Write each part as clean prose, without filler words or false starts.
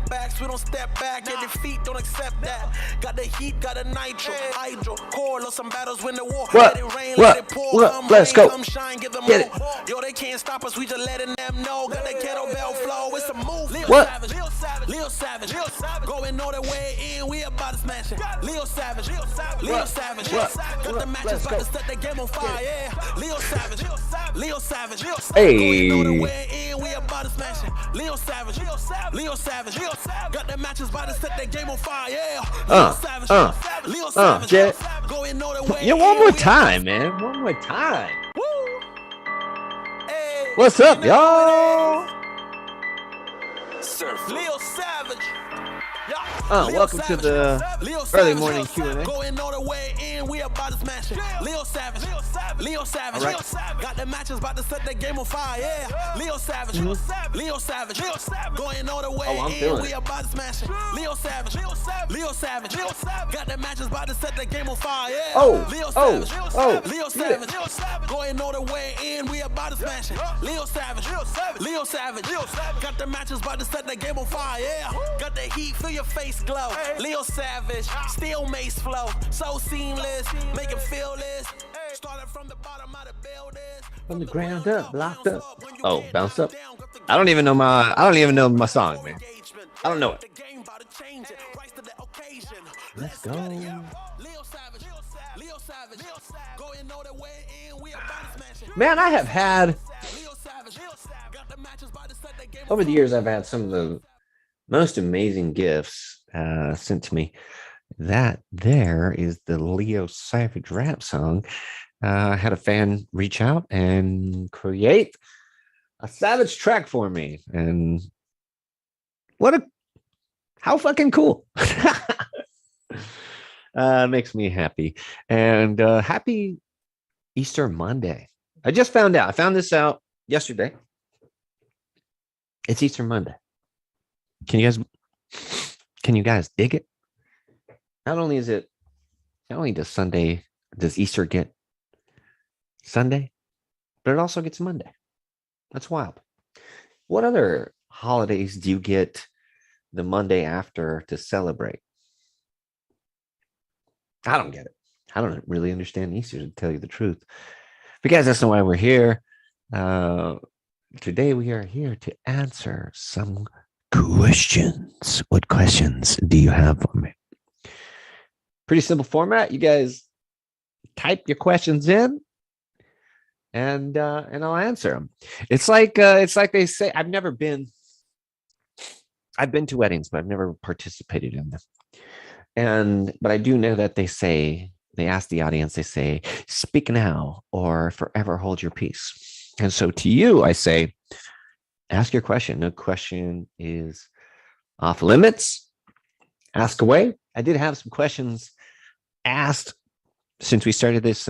setbacks, we don't step back. And defeat, don't accept that. Got the heat, got a nitro, hydro, core, lost some battles, win the war. What? Let it rain, What? let it pour. What? Come Let's rain, go. come shine, give them Get more. Yo, they can't stop us, we just letting them know. Got the kettlebell flow, it's a move. Leo What? Savage, Leo Savage, Leo Savage, Leo Savage. Going all the way in, we about to smash it. Leo Savage, Leo Savage, Leo Savage. Got the matches, about to set the game on fire, yeah. Leo Savage, Leo Savage, Leo Savage. Hey. Going all the way in, we about to smash it. Leo Savage, Leo Savage, Leo Savage, Leo Savage. Got the matches, about to set the game on fire, yeah. Leo Savage, Leo Savage, Jet. going all the way Yeah, one more time, man. One more time. Woo. Hey, What's up, y'all? Surf. Leo Savage. Welcome to the early morning Q&A. Going all the way in, we about to smash it. Leo Savage, Leo Savage, Right. got the matches, about to set the game on fire, yeah. Leo Savage, Leo Savage, going all the way I'm in, feeling we it. about to smash it. Leo Savage, Leo Savage, got the matches, about to set the game on fire, yeah. Leo Savage, Leo Savage, going all the way in, we about to smash it. Leo Savage, Leo Savage, got the matches, about to set the game on fire, yeah. Got the heat, feel your face glow. Leo Savage, still mace flow, so seamless, make him feel this. Started from the bottom of the building. From the ground up, locked up. Oh, bounce up. I don't even know my song, man. I don't know it. Let's go. Man, I have had over the years, I've had some of the most amazing gifts sent to me. That there is the Leo Savage rap song. I had a fan reach out and create a Savage track for me, and how fucking cool. Makes me happy. And happy Easter Monday. I just found out. I found this out yesterday. It's Easter Monday. Can you guys dig it? Not only does Easter get Sunday, but it also gets Monday. That's wild. What other holidays do you get the Monday after to celebrate? I don't get it. I don't really understand Easter, to tell you the truth. But guys, that's not why we're here. Today we are here to answer some questions. What questions do you have for me? Pretty simple format. You guys type your questions in, and I'll answer them. It's like they say. I've been to weddings, but I've never participated in them. But I do know that they ask the audience, they say, "Speak now or forever hold your peace." And so to you, I say, ask your question. No question is off limits. Ask away. I did have some questions asked since we started this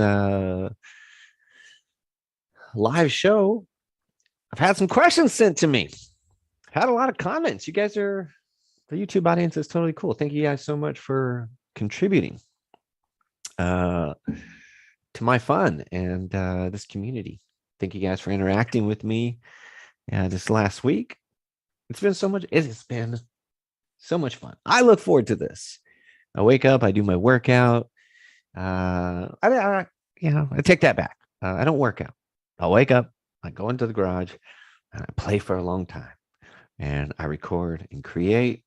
live show. I've had some questions sent to me. Had a lot of comments. The YouTube audience is totally cool. Thank you guys so much for contributing to my fun and this community. Thank you guys for interacting with me this last week. It's been so much fun. I look forward to this. I wake up, I do my workout. I take that back. I don't work out. I wake up, I go into the garage, and I play for a long time. And I record and create.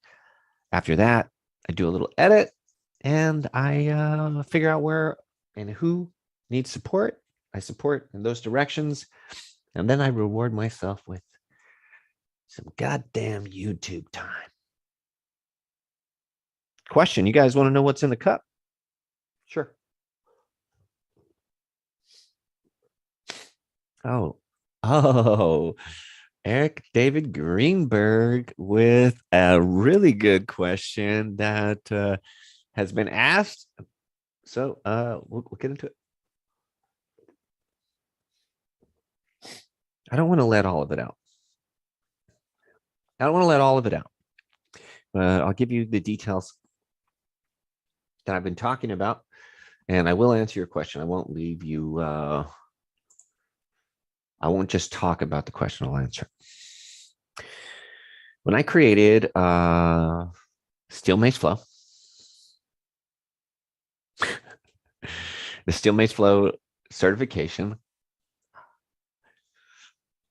After that, I do a little edit, and I figure out where and who needs support. I support in those directions, and then I reward myself with some goddamn YouTube time. Question, you guys want to know what's in the cup? Sure. Oh, Eric David Greenberg with a really good question that has been asked. So we'll get into it. I don't want to let all of it out. I'll give you the details that I've been talking about, and I will answer your question. I won't leave you. I won't just talk about the question. I'll answer. When I created Steel Mace Flow, the Steel Mace Flow certification,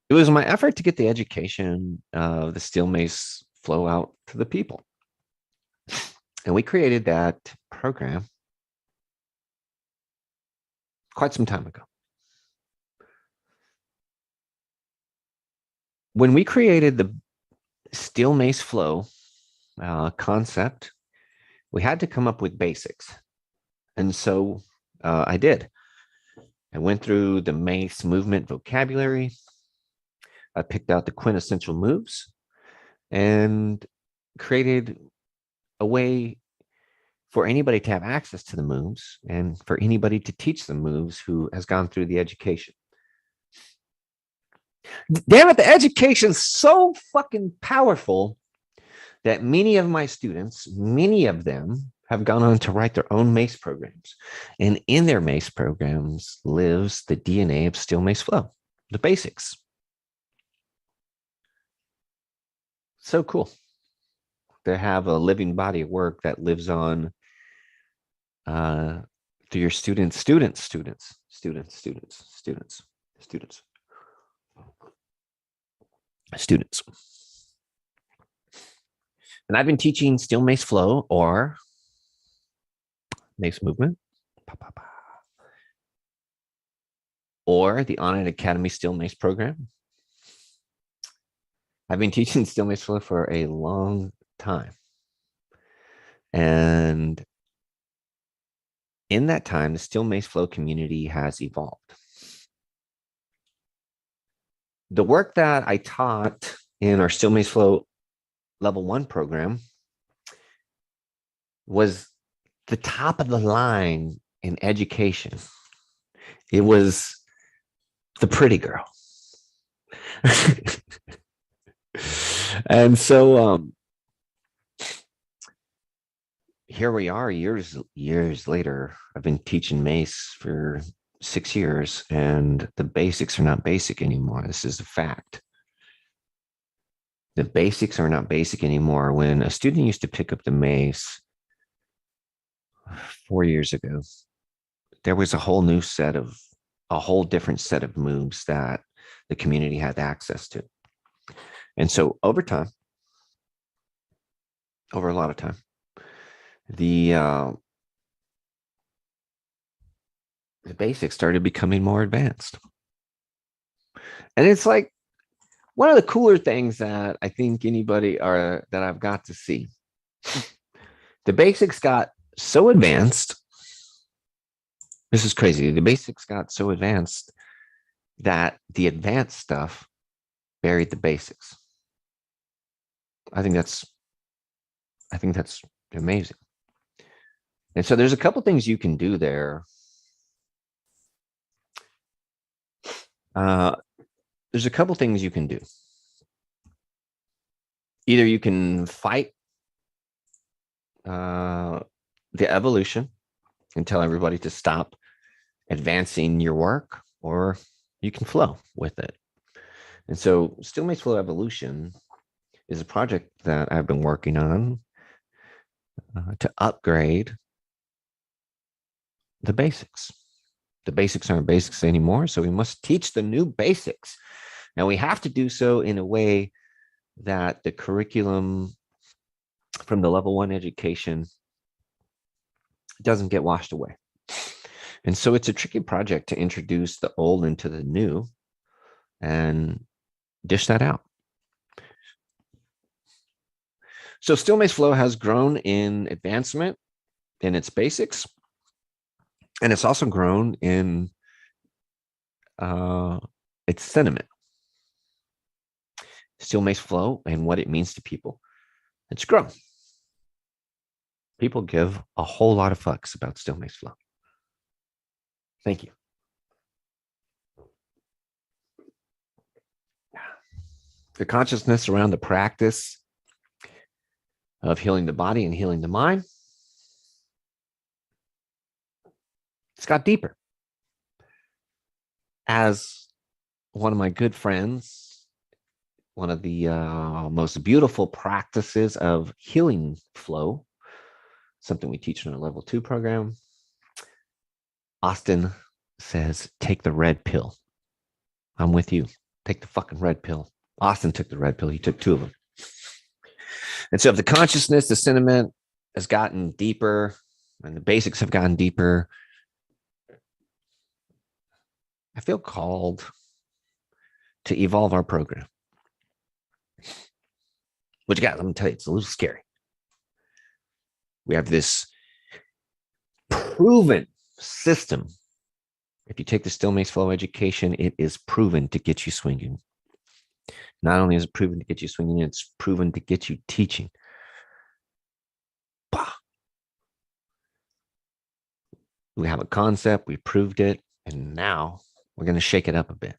it was my effort to get the education of the Steel Mace Flow out to the people. And we created that program quite some time ago. When we created the Steel Mace Flow concept, we had to come up with basics. And so I did. I went through the Mace movement vocabulary. I picked out the quintessential moves and created a way for anybody to have access to the moves and for anybody to teach the moves who has gone through the education. Damn it, the education's so fucking powerful that many of my students, many of them have gone on to write their own MACE programs. And in their MACE programs lives the DNA of Steel Mace Flow, the basics. So cool to have a living body of work that lives on through your students. And I've been teaching Steel Mace Flow or Mace Movement or the On It Academy Steel Mace program. I've been teaching Steel Mace Flow for a long time. And in that time, the Steel Mace Flow community has evolved. The work that I taught in our Steel Mace Flow Level 1 program was the top of the line in education. It was the pretty girl. And so here we are years later. I've been teaching Mace for 6 years and the basics are not basic anymore. This is a fact. The basics are not basic anymore. When a student used to pick up the Mace 4 years ago, there was a whole different set of moves that the community had access to. And so over a lot of time, the basics started becoming more advanced. And it's like one of the cooler things that I think that I've got to see. The basics got so advanced. This is crazy. The basics got so advanced that the advanced stuff buried the basics. I think that's amazing. And so there's a couple things you can do there. There's a couple things you can do. Either you can fight the evolution and tell everybody to stop advancing your work, or you can flow with it. And so Steel Mace Flow Evolution is a project that I've been working on to upgrade the basics. The basics aren't basics anymore, so we must teach the new basics. And we have to do so in a way that the curriculum from the level 1 education doesn't get washed away. And so it's a tricky project to introduce the old into the new and dish that out. So Steel Mace Flow has grown in advancement in its basics, and it's also grown in its sentiment. Steel Mace Flow and what it means to people, it's grown. People give a whole lot of fucks about Steel Mace Flow. Thank you. The consciousness around the practice of healing the body and healing the mind, it's got deeper. As one of my good friends one of the most beautiful practices of healing flow, something we teach in our level 2 program. Austin says, take the red pill. I'm with you. Take the fucking red pill. Austin took the red pill. He took 2 of them. And so if the consciousness, the sentiment has gotten deeper and the basics have gotten deeper, I feel called to evolve our program. Which, guys, let me tell you, it's a little scary. We have this proven system. If you take the Still Makes Flow education, it is proven to get you swinging. Not only is it proven to get you swinging, it's proven to get you teaching. Bah. We have a concept, we proved it, and now we're going to shake it up a bit.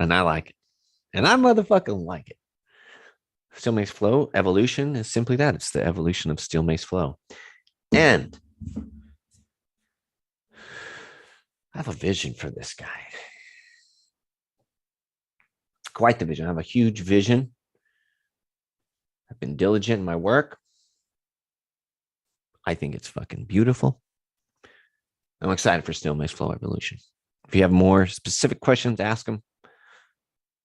And I like it. And I motherfucking like it. Still Makes Flow evolution is simply that. It's the evolution of Still Makes Flow. And I have a vision for this guy. Quite the vision. I have a huge vision. I've been diligent in my work. I think it's fucking beautiful. I'm excited for Still Makes Flow evolution. If you have more specific questions, ask them,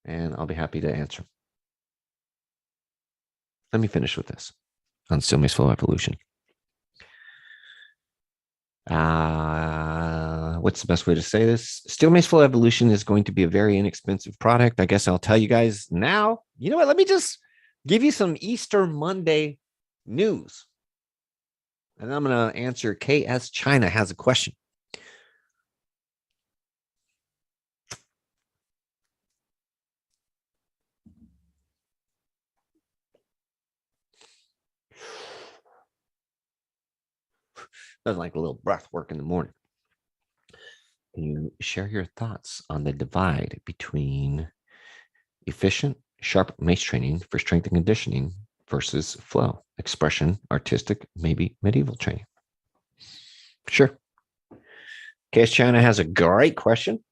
and I'll be happy to answer. Let me finish with this on Still Makes Flow evolution. What's the best way to say this? Still Makes Flow evolution is going to be a very inexpensive product. I guess I'll tell you guys now. You know what? Let me just give you some Easter Monday news. And I'm going to answer KS China has a question. Doesn't like a little breath work in the morning. Can you share your thoughts on the divide between efficient, sharp mace training for strength and conditioning versus flow, expression, artistic, maybe medieval training? Sure. KS China has a great question.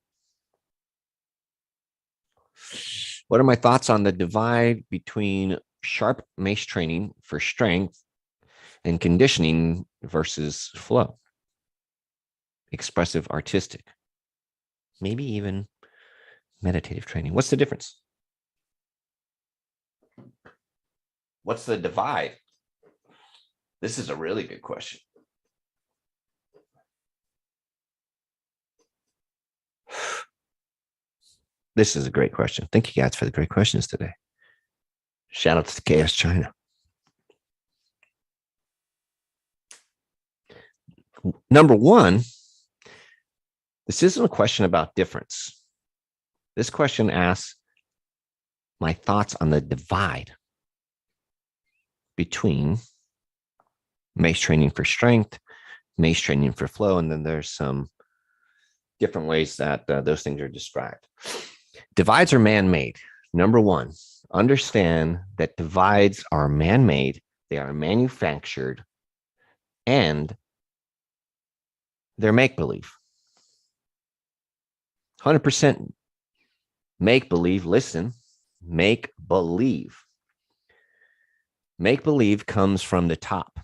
What are my thoughts on the divide between sharp mace training for strength and conditioning versus flow, expressive, artistic, maybe even meditative training? What's the difference? What's the divide? This is a really good question. This is a great question. Thank you guys for the great questions today. Shout out to KS China. Number one, this isn't a question about difference. This question asks my thoughts on the divide between mace training for strength, mace training for flow, and then there's some different ways that those things are described. Divides are man-made. Number one, understand that divides are man-made, they are manufactured, and they're make-believe. 100% make-believe. Listen, make-believe. Make-believe comes from the top.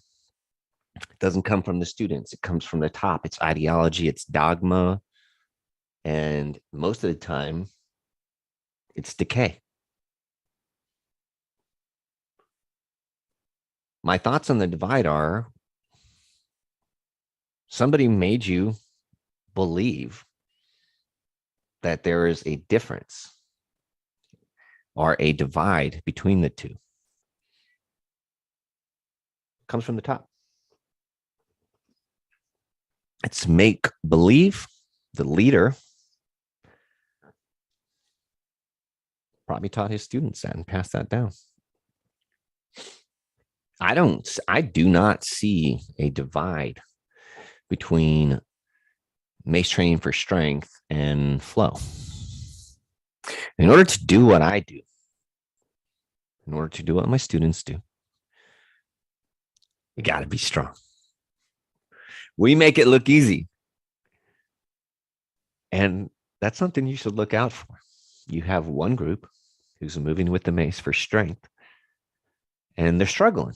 It doesn't come from the students. It comes from the top. It's ideology, it's dogma, and most of the time, it's decay. My thoughts on the divide are somebody made you believe that there is a difference or a divide between the two. It comes from the top. It's make believe. The leader probably taught his students that and passed that down. I do not see a divide between mace training for strength and flow. In order to do what I do, in order to do what my students do, you got to be strong. We make it look easy. And that's something you should look out for. you have one group who's moving with the mace for strength, and they're struggling.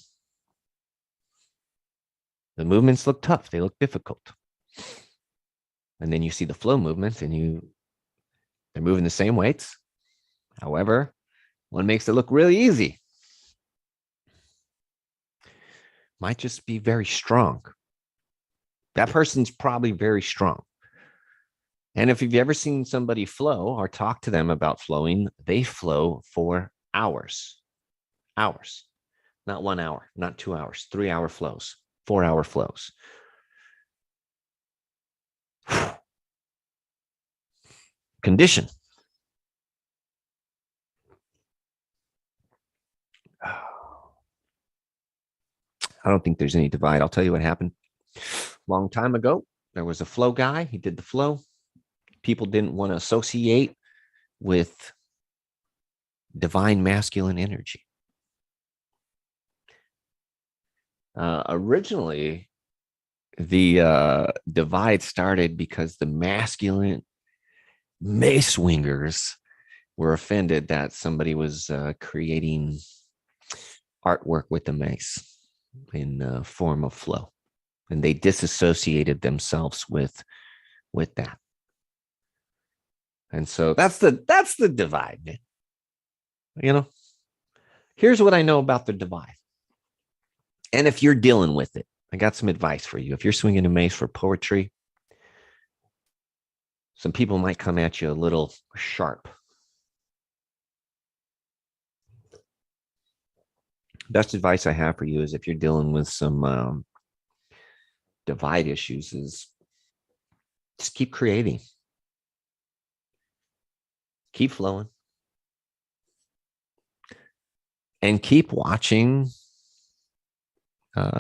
The movements look tough. They look difficult. And then you see the flow movement, and they're moving the same weights. However, one makes it look really easy. Might just be very strong. That person's probably very strong. And if you've ever seen somebody flow or talk to them about flowing, they flow for hours. Hours. Not 1 hour, not 2 hours, 3-hour flows, 4-hour flows. Condition. I don't think there's any divide. I'll tell you what happened. Long time ago, there was a flow guy. He did the flow. People didn't want to associate with divine masculine energy. Originally, the divide started because the masculine mace swingers were offended that somebody was creating artwork with the mace in form of flow, and they disassociated themselves with that. And so that's the divide, man. You know, here's what I know about the divide. And if you're dealing with it, I got some advice for you. If you're swinging a mace for poetry, some people might come at you a little sharp. Best advice I have for you is if you're dealing with some divide issues, is just keep creating. Keep flowing. And keep watching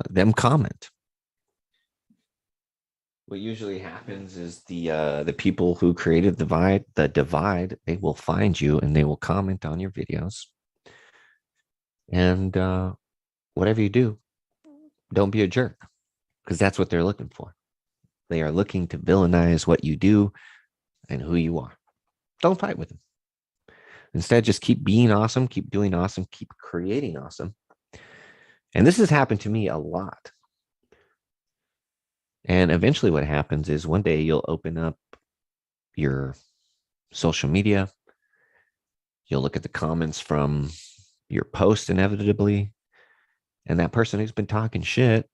them comment. What usually happens is the people who created the divide, they will find you and they will comment on your videos. And whatever you do, don't be a jerk, because that's what they're looking for. They are looking to villainize what you do and who you are. Don't fight with them. Instead, just keep being awesome, keep doing awesome, keep creating awesome. And this has happened to me a lot. And eventually what happens is one day you'll open up your social media. You'll look at the comments from your post inevitably. And that person who's been talking shit,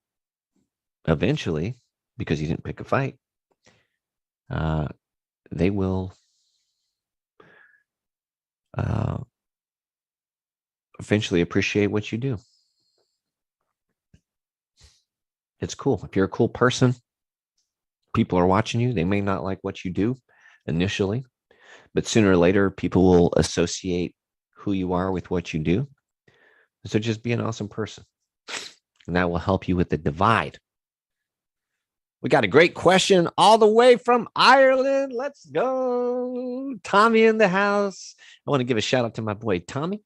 eventually, because you didn't pick a fight, they will eventually appreciate what you do. It's cool. If you're a cool person, people are watching you. They may not like what you do initially, but sooner or later, people will associate who you are with what you do. So just be an awesome person. And that will help you with the divide. We got a great question all the way from Ireland. Let's go. Tommy in the house. I want to give a shout out to my boy, Tommy.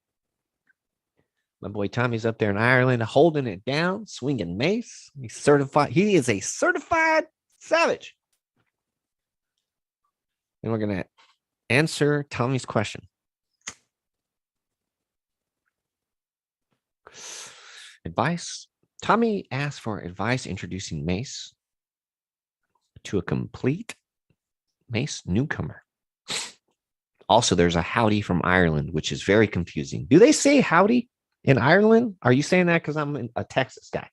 My boy Tommy's up there in Ireland, holding it down, swinging mace. He's certified. He is a certified savage. And we're going to answer Tommy's question. Advice. Tommy asked for advice introducing mace to a complete mace newcomer. Also, there's a howdy from Ireland, which is very confusing. Do they say howdy in Ireland? Are you saying that because I'm a Texas guy?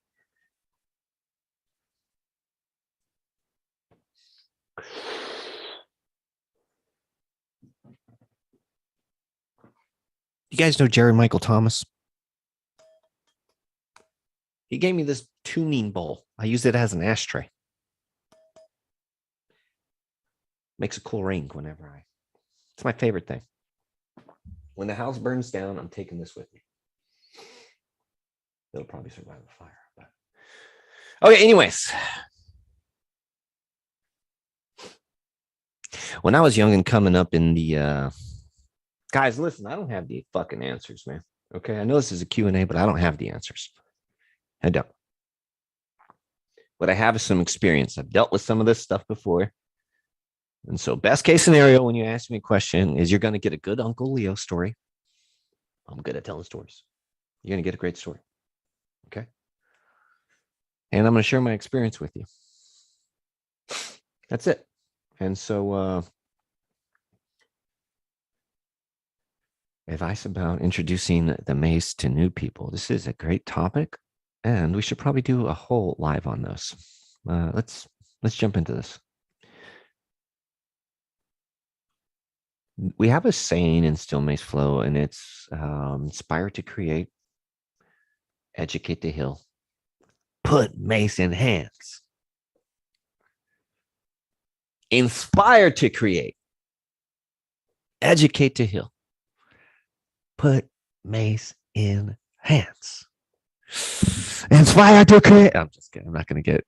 You guys know Jared Michael Thomas? He gave me this tuning bowl. I use it as an ashtray. Makes a cool ring whenever it's my favorite thing. When the house burns down, I'm taking this with me. It'll probably survive the fire. But... okay, anyways. When I was young and coming up in the... guys, listen, I don't have the fucking answers, man. Okay, I know this is a Q&A, but I don't have the answers. I don't. What I have is some experience. I've dealt with some of this stuff before. And so best case scenario when you ask me a question is you're going to get a good Uncle Leo story. I'm good at telling stories. You're going to get a great story. Okay. And I'm going to share my experience with you. That's it. And so advice about introducing the mace to new people. This is a great topic, and we should probably do a whole live on this. Let's jump into this. We have a saying in Still Mace Flow, and it's inspire to create, educate to heal, put mace in hands. Inspire to create, educate to heal, put mace in hands. Inspire to create. I'm just kidding. I'm not going to get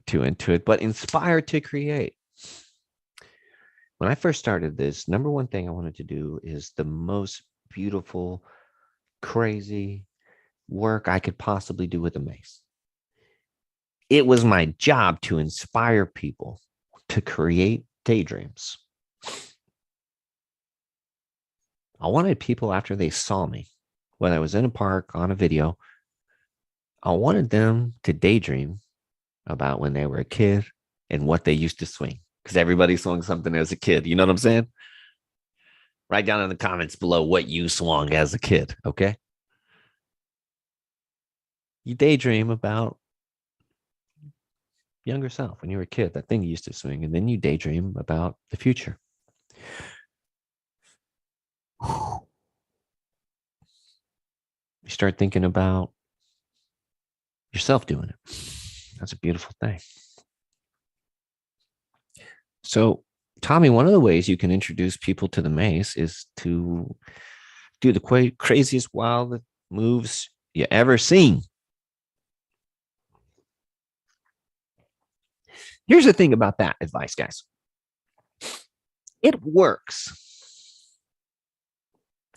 too into it, but inspire to create. When I first started this, number one thing I wanted to do is the most beautiful, crazy work I could possibly do with a mace. It was my job to inspire people to create daydreams. I wanted people, after they saw me, when I was in a park on a video, I wanted them to daydream about when they were a kid and what they used to swing. Because everybody swung something as a kid. You know what I'm saying? Write down in the comments below what you swung as a kid, okay? You daydream about younger self when you were a kid, that thing you used to swing, and then you daydream about the future. You start thinking about yourself doing it. That's a beautiful thing. So, Tommy, one of the ways you can introduce people to the mace is to do the craziest, wild moves you ever seen. Here's the thing about that advice, guys. It works.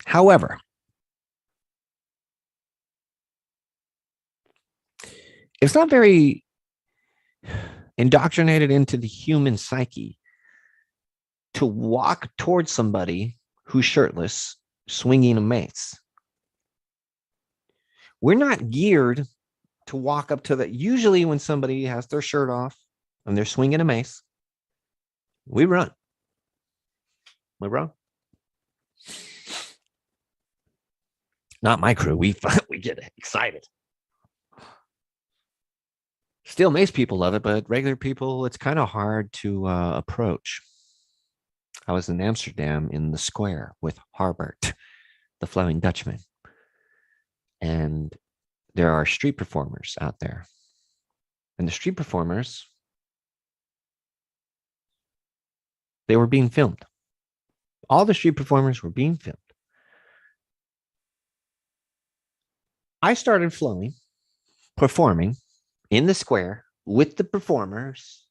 However, it's not very indoctrinated into the human psyche to walk towards somebody who's shirtless, swinging a mace. We're not geared to walk up to that. Usually when somebody has their shirt off and they're swinging a mace, we run. We run. Not my crew. We get excited. Still, mace people love it, but regular people, it's kind of hard to approach. I was in Amsterdam in the square with Harbert, the Fleming Dutchman. And there are street performers out there. And the street performers, they were being filmed. All the street performers were being filmed. I started performing in the square with the performers.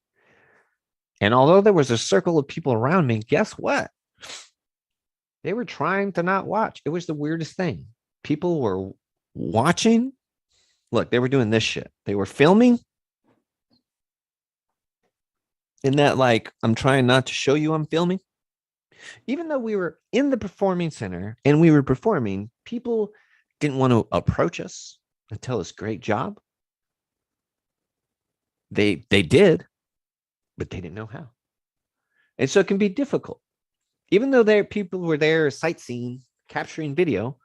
And although there was a circle of people around me, guess what? They were trying to not watch. It was the weirdest thing. People were watching. Look, they were doing this shit. They were filming. In that, like, I'm trying not to show you I'm filming. Even though we were in the performing center and we were performing, people didn't want to approach us and tell us great job. They did, but they didn't know how. And so it can be difficult. Even though people were there sightseeing, capturing video,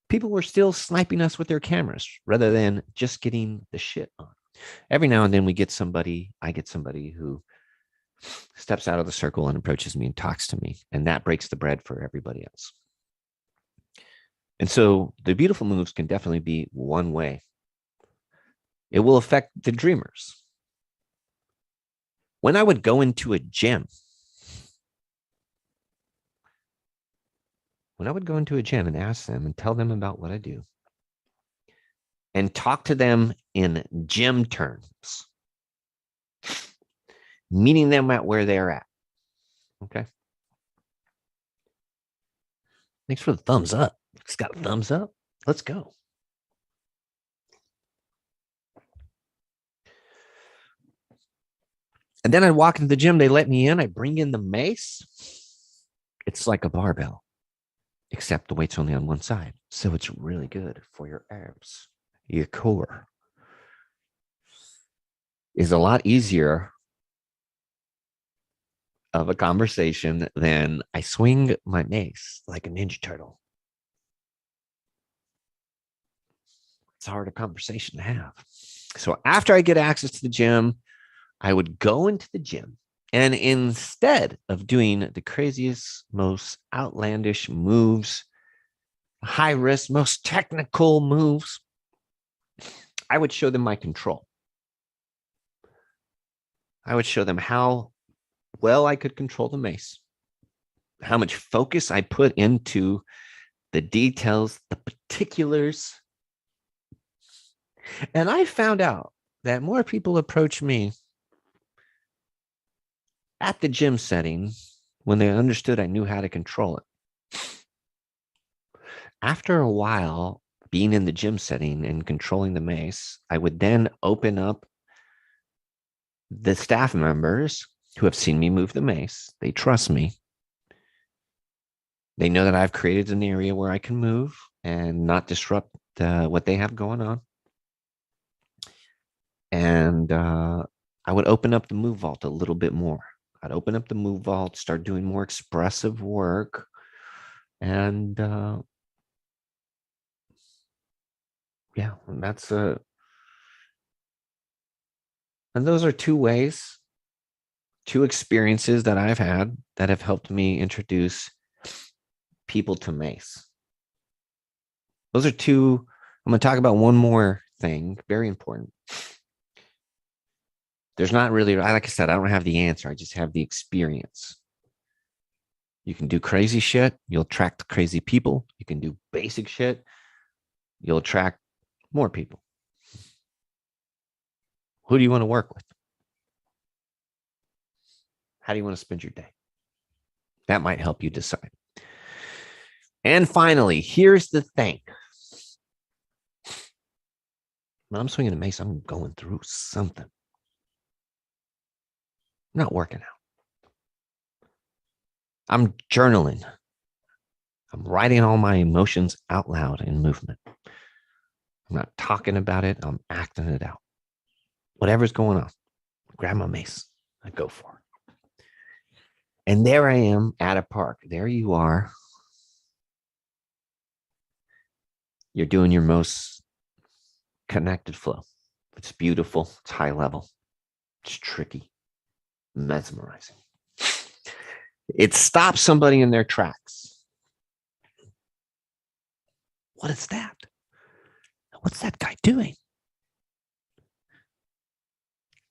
people were still sniping us with their cameras rather than just getting the shit on. Every now and then I get somebody who steps out of the circle and approaches me and talks to me. And that breaks the bread for everybody else. And so the beautiful moves can definitely be one way. It will affect the dreamers. When I would go into a gym, and ask them and tell them about what I do and talk to them in gym terms, meeting them at where they're at. Okay. Thanks for the thumbs up. It's got a thumbs up. Let's go. And then I walk into the gym. They let me in. I bring in the mace. It's like a barbell, except the weight's only on one side. So it's really good for your abs. Your core is a lot easier of a conversation than I swing my mace like a Ninja Turtle. It's a harder conversation to have. So after I get access to the gym, I would go into the gym, and instead of doing the craziest, most outlandish moves, high risk, most technical moves, I would show them my control. I would show them how well I could control the mace, how much focus I put into the details, the particulars. And I found out that more people approach me at the gym setting when they understood I knew how to control it. After a while being in the gym setting and controlling the mace, I would then open up the staff members who have seen me move the mace. They trust me. They know that I've created an area where I can move and not disrupt what they have going on. And I would open up the move vault a little bit more. I'd open up the move vault, start doing more expressive work. And yeah, and those are two ways, two experiences that I've had that have helped me introduce people to mace. Those are two. I'm going to talk about one more thing, very important. There's not really, like I said, I don't have the answer. I just have the experience. You can do crazy shit. You'll attract crazy people. You can do basic shit. You'll attract more people. Who do you want to work with? How do you want to spend your day? That might help you decide. And finally, here's the thing. When I'm swinging a mace, I'm going through something. I'm not working out. I'm journaling. I'm writing all my emotions out loud in movement. I'm not talking about it. I'm acting it out. Whatever's going on, grab my mace. I go for it. And there I am at a park. There you are. You're doing your most connected flow. It's beautiful. It's high level. It's tricky. Mesmerizing. It stops somebody in their tracks. What is that? What's that guy doing?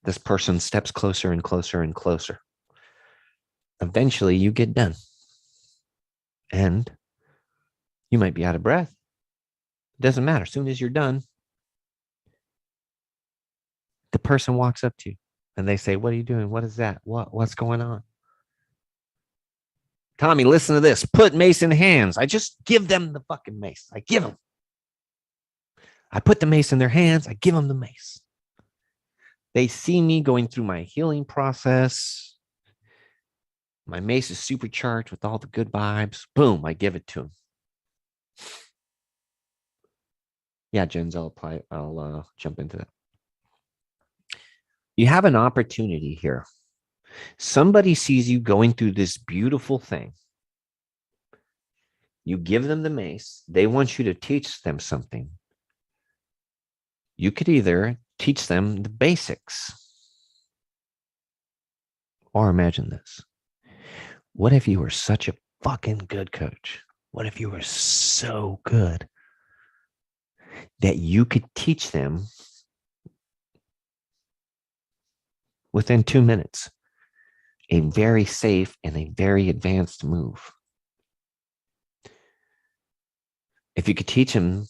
This person steps closer and closer and closer. Eventually, you get done. And you might be out of breath. It doesn't matter. As soon as you're done, the person walks up to you and they say, "What are you doing? What is that? What's going on?" Tommy, listen to this. Put mace in hands. I just give them the fucking mace. I give them. I put the mace in their hands. I give them the mace. They see me going through my healing process. My mace is supercharged with all the good vibes. Boom, I give it to them. Yeah, Jens, I'll jump into that. You have an opportunity here. Somebody sees you going through this beautiful thing. You give them the mace. They want you to teach them something. You could either teach them the basics, or imagine this. What if you were such a fucking good coach? What if you were so good that you could teach them within 2 minutes a very safe and a very advanced move? If you could teach them,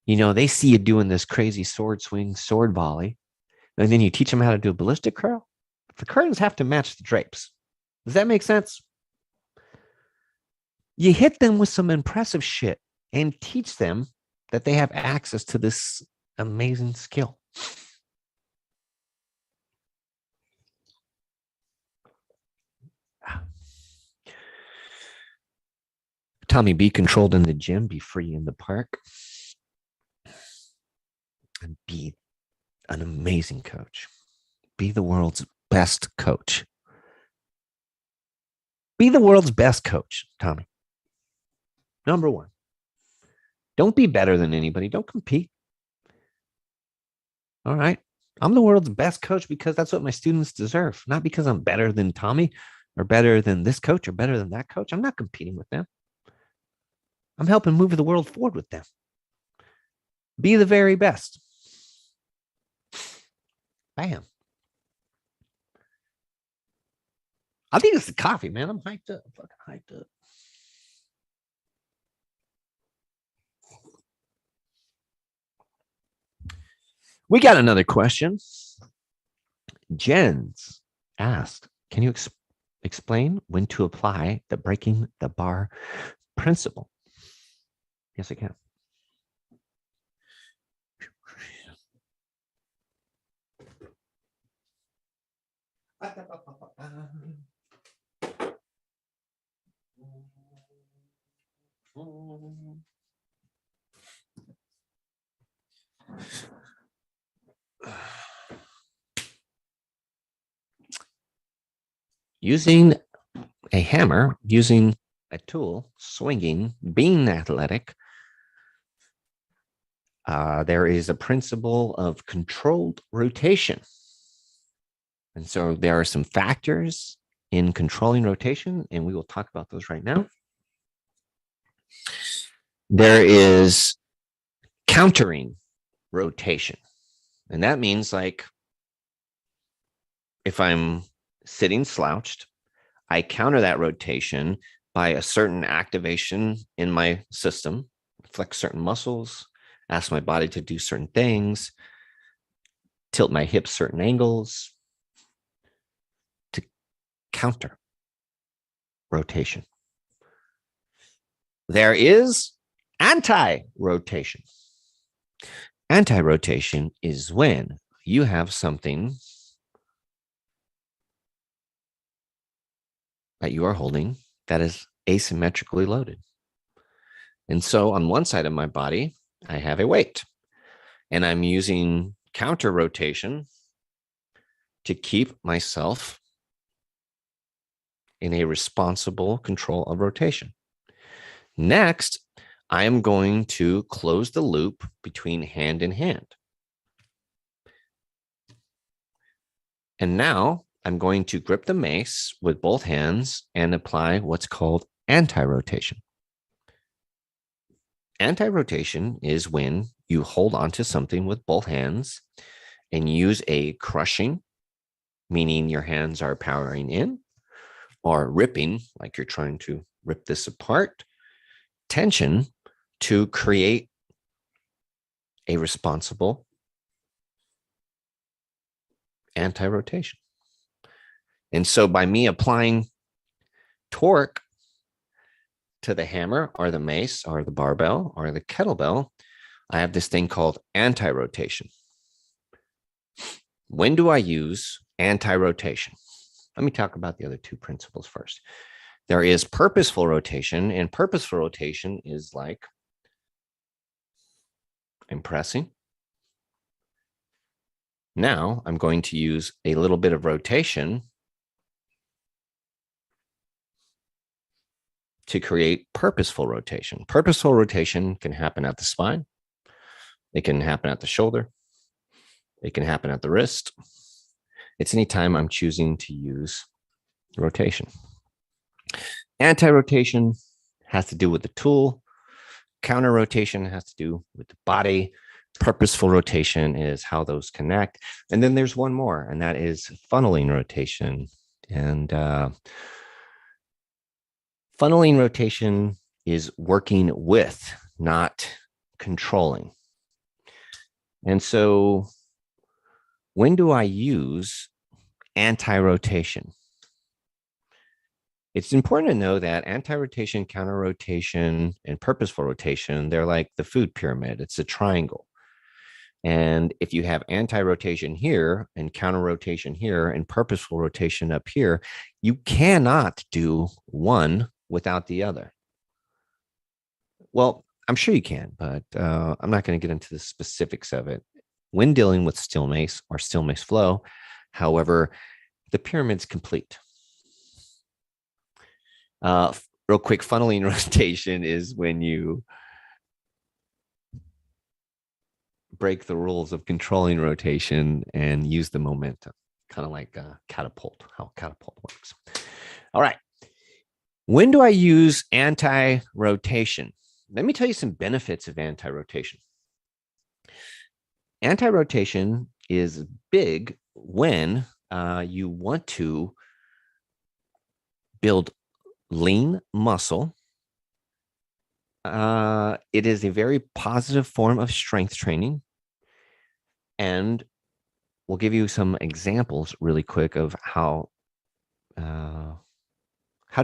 they see you doing this crazy sword swing, sword volley, and then you teach them how to do a ballistic curl. The curtains have to match the drapes. Does that make sense? You hit them with some impressive shit and teach them that they have access to this amazing skill. Tommy, be controlled in the gym, be free in the park, and be an amazing coach. Be the world's best coach. Be the world's best coach, Tommy. Number one, don't be better than anybody. Don't compete. All right. I'm the world's best coach because that's what my students deserve, not because I'm better than Tommy or better than this coach or better than that coach. I'm not competing with them. I'm helping move the world forward with them. Be the very best. Bam. I think it's the coffee, man. I'm hyped up. Fucking hyped up. We got another question. Jens asked, can you explain when to apply the breaking the bar principle? Yes, I can. Using a hammer, using a tool, swinging, being athletic, there is a principle of controlled rotation. And so there are some factors in controlling rotation, and we will talk about those right now. There is countering rotation. And that means, like, if I'm sitting slouched, I counter that rotation by a certain activation in my system, flex certain muscles, ask my body to do certain things, tilt my hips certain angles to counter rotation. There is anti-rotation. Anti-rotation is when you have something that you are holding that is asymmetrically loaded. And so on one side of my body, I have a weight, and I'm using counter rotation to keep myself in a responsible control of rotation. Next, I am going to close the loop between hand and hand. And now I'm going to grip the mace with both hands and apply what's called anti-rotation. Anti-rotation is when you hold onto something with both hands and use a crushing, meaning your hands are powering in, or ripping, like you're trying to rip this apart, tension to create a responsible anti-rotation. And so by me applying torque to the hammer or the mace or the barbell or the kettlebell, I have this thing called anti-rotation. When do I use anti-rotation? Let me talk about the other two principles first. There is purposeful rotation, and purposeful rotation is like I'm pressing. Now I'm going to use a little bit of rotation to create purposeful rotation. Purposeful rotation can happen at the spine. It can happen at the shoulder. It can happen at the wrist. It's anytime I'm choosing to use rotation. Anti-rotation has to do with the tool. Counter rotation has to do with the body. Purposeful rotation is how those connect. And then there's one more, and that is funneling rotation. And funneling rotation is working with, not controlling. And so when do I use anti-rotation? It's important to know that anti-rotation, counter-rotation, and purposeful rotation, they're like the food pyramid. It's a triangle. And if you have anti-rotation here and counter-rotation here and purposeful rotation up here, you cannot do one without the other. Well, I'm sure you can, but I'm not going to get into the specifics of it. When dealing with still mace or still mace flow, however, the pyramid's complete. Real quick, funneling rotation is when you break the rules of controlling rotation and use the momentum, kind of like catapult, how catapult works. All right. When do I use anti-rotation? Let me tell you some benefits of anti-rotation. Anti-rotation is big when you want to build lean muscle. It is a very positive form of strength training. And we'll give you some examples really quick of how to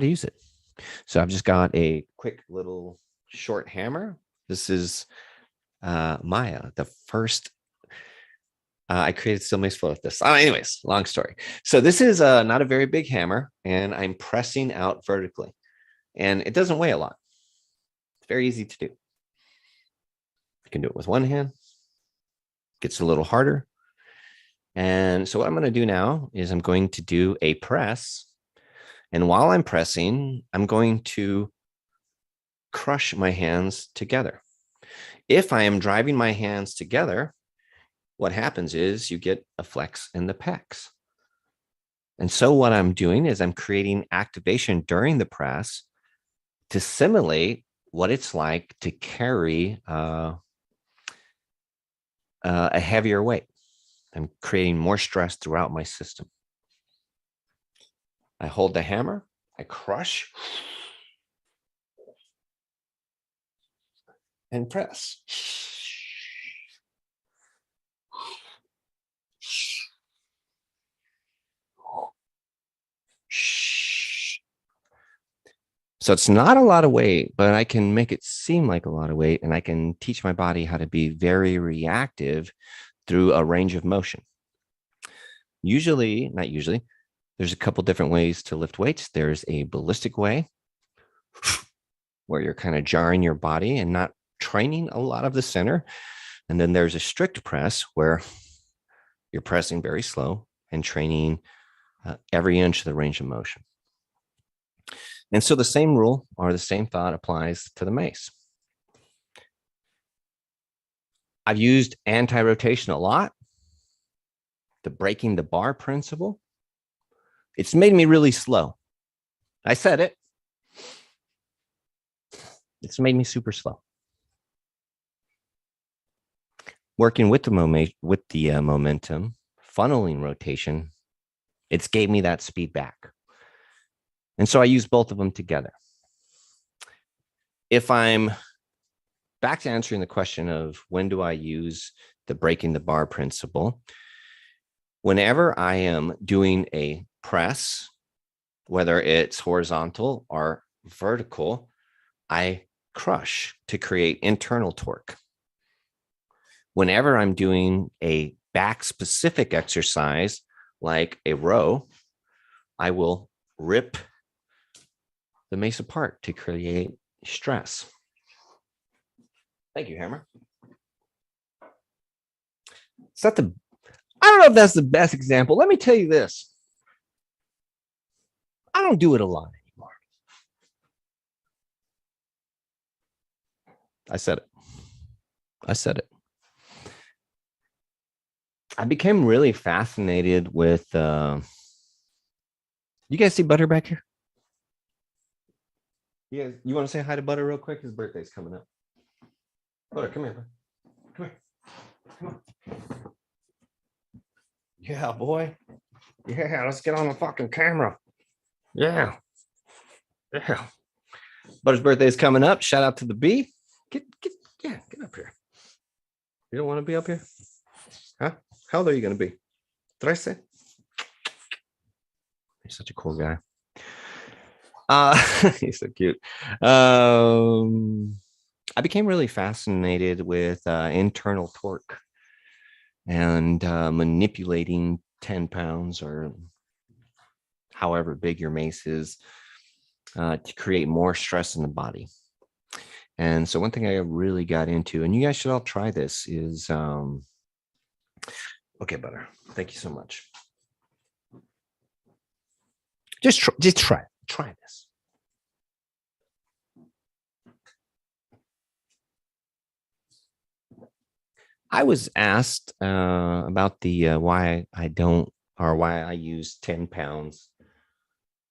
use it. So I've just got a quick little short hammer. This is Maya, the first. I created still mace flow with this. Anyways, long story. So this is not a very big hammer, and I'm pressing out vertically, and it doesn't weigh a lot. It's very easy to do. You can do it with one hand. Gets a little harder. And so what I'm going to do now is I'm going to do a press. And while I'm pressing, I'm going to crush my hands together. If I am driving my hands together, what happens is you get a flex in the pecs. And so what I'm doing is I'm creating activation during the press to simulate what it's like to carry a heavier weight. I'm creating more stress throughout my system. I hold the hammer, I crush, and press. So it's not a lot of weight, but I can make it seem like a lot of weight, and I can teach my body how to be very reactive through a range of motion. Not usually, there's a couple different ways to lift weights. There's a ballistic way where you're kind of jarring your body and not training a lot of the center. And then there's a strict press where you're pressing very slow and training every inch of the range of motion. And so the same rule or the same thought applies to the mace. I've used anti-rotation a lot. The breaking the bar principle. It's made me really slow. I said it. It's made me super slow. Working with the momentum, funneling rotation, it's gave me that speed back. And so I use both of them together. If I'm back to answering the question of when do I use the breaking the bar principle, whenever I am doing a press, whether it's horizontal or vertical, I crush to create internal torque. Whenever I'm doing a back specific exercise, like a row, I will rip the mace apart to create stress. Thank you, Hammer. I don't know if that's the best example. Let me tell you this. I don't do it a lot anymore. I said it. I became really fascinated with, you guys see Butter back here? You want to say hi to Butter real quick? His birthday's coming up. Butter, come here, bud. Come here. Come on. Yeah, boy. Yeah, let's get on the fucking camera. Yeah. Butter's birthday's coming up. Shout out to the bee. Get up here. You don't want to be up here? Huh? How old are you going to be? Did I say? You're such a cool guy. He's so cute. I became really fascinated with internal torque and manipulating 10 pounds or however big your mace is to create more stress in the body. And so one thing I really got into, and you guys should all try this, is okay, Butter. Thank you so much. Just try it. Try this. I was asked about the why I use 10 pounds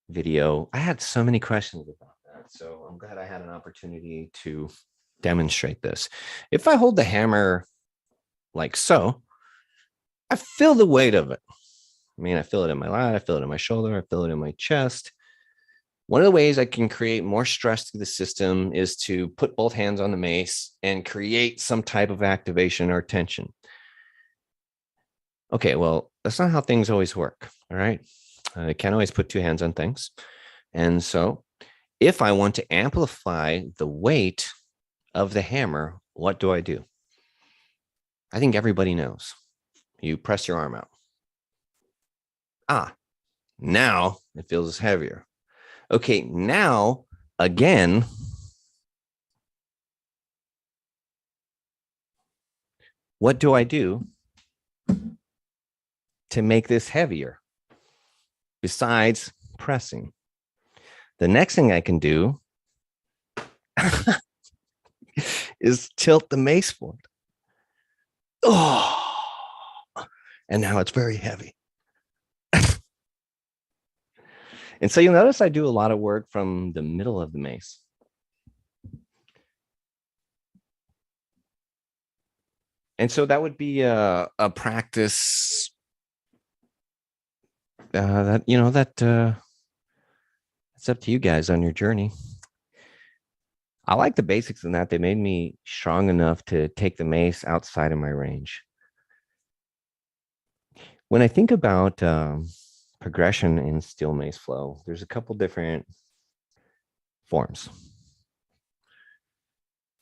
video. I had so many questions about that. So I'm glad I had an opportunity to demonstrate this. If I hold the hammer like so, I feel the weight of it. I mean, I feel it in my lat, I feel it in my shoulder, I feel it in my chest. One of the ways I can create more stress to the system is to put both hands on the mace and create some type of activation or tension. Okay, well, that's not how things always work. All right. I can't always put two hands on things. And so if I want to amplify the weight of the hammer, what do I do? I think everybody knows. You press your arm out. Now it feels heavier. Okay, now again, what do I do to make this heavier besides pressing? The next thing I can do is tilt the mace forward. Oh, and now it's very heavy. And so you'll notice I do a lot of work from the middle of the mace. And so that would be a practice it's up to you guys on your journey. I like the basics in that. They made me strong enough to take the mace outside of my range. When I think about progression in steel mace flow, there's a couple different forms.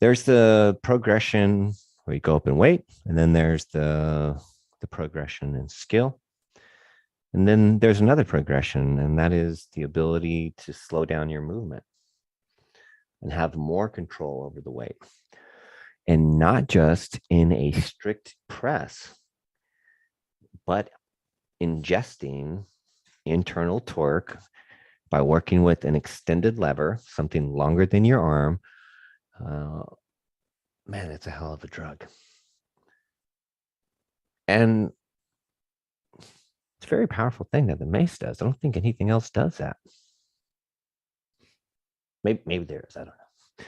There's the progression where you go up in weight, and then there's the progression in skill. And then there's another progression, and that is the ability to slow down your movement and have more control over the weight. And not just in a strict press, but ingesting internal torque by working with an extended lever, something longer than your arm. Man, it's a hell of a drug. And it's a very powerful thing that the mace does. I don't think anything else does that. Maybe there is. I don't know.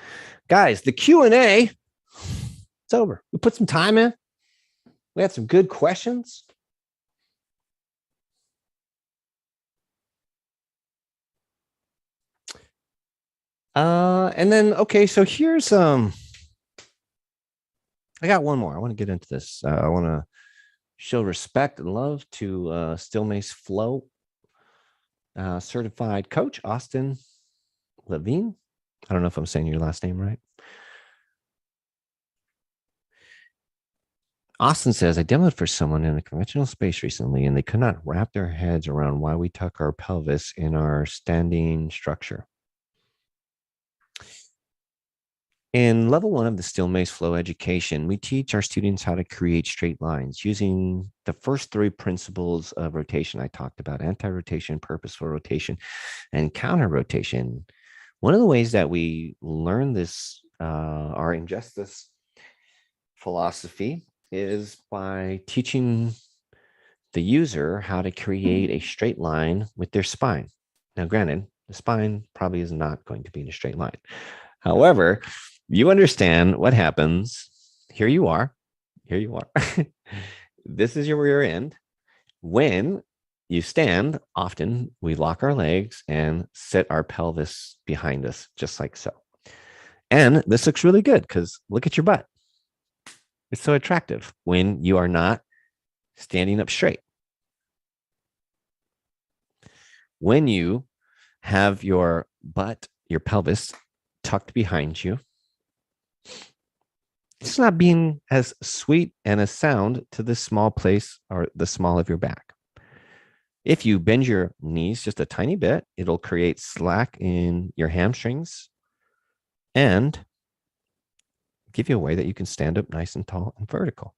Guys, the Q&A, it's over. We put some time in. We had some good questions. And then, okay, so here's, I got one more. I want to get into this. I want to show respect and love to Steel Mace Flow certified coach, Austin Levine. I don't know if I'm saying your last name right. Austin says, I demoed for someone in a conventional space recently, and they could not wrap their heads around why we tuck our pelvis in our standing structure. In level 1 of the Steel Mace Flow education, we teach our students how to create straight lines using the first 3 principles of rotation I talked about: anti-rotation, purposeful rotation, and counter-rotation. One of the ways that we learn this or ingest this philosophy is by teaching the user how to create a straight line with their spine. Now, granted, the spine probably is not going to be in a straight line. However, you understand what happens. Here you are. This is your rear end. When you stand, often we lock our legs and sit our pelvis behind us, just like so. And this looks really good because look at your butt. It's so attractive when you are not standing up straight. When you have your butt, your pelvis tucked behind you, it's not being as sweet and as sound to the small place or the small of your back. If you bend your knees just a tiny bit, it'll create slack in your hamstrings and give you a way that you can stand up nice and tall and vertical.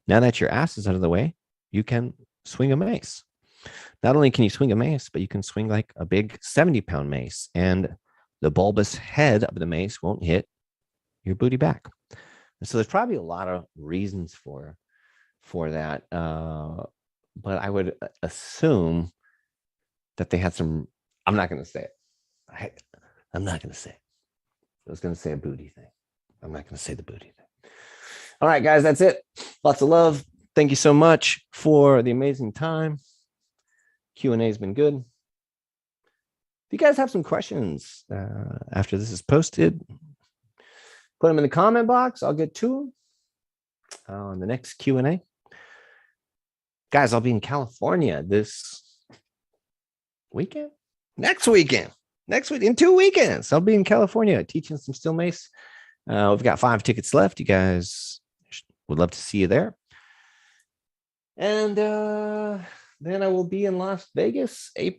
Now that your ass is out of the way, you can swing a mace. Not only can you swing a mace, but you can swing like a big 70-pound mace, and the bulbous head of the mace won't hit your booty back. And so there's probably a lot of reasons for that. But I would assume that they had some, I'm not going to say it. I'm not going to say it. I was going to say a booty thing. I'm not going to say the booty thing. All right, guys, that's it. Lots of love. Thank you so much for the amazing time. Q&A has been good. If you guys have some questions after this is posted, put them in the comment box. I'll get to them on the next Q&A. Guys, I'll be in California this weekend. Next week, in 2 weekends, I'll be in California teaching some steel mace. We've got 5 tickets left. You guys would love to see you there. And then I will be in Las Vegas, May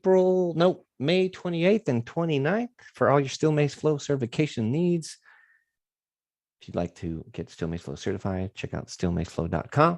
28th and 29th for all your steel mace flow certification needs. If you'd like to get steel mace flow certified, check out steelmaceflow.com.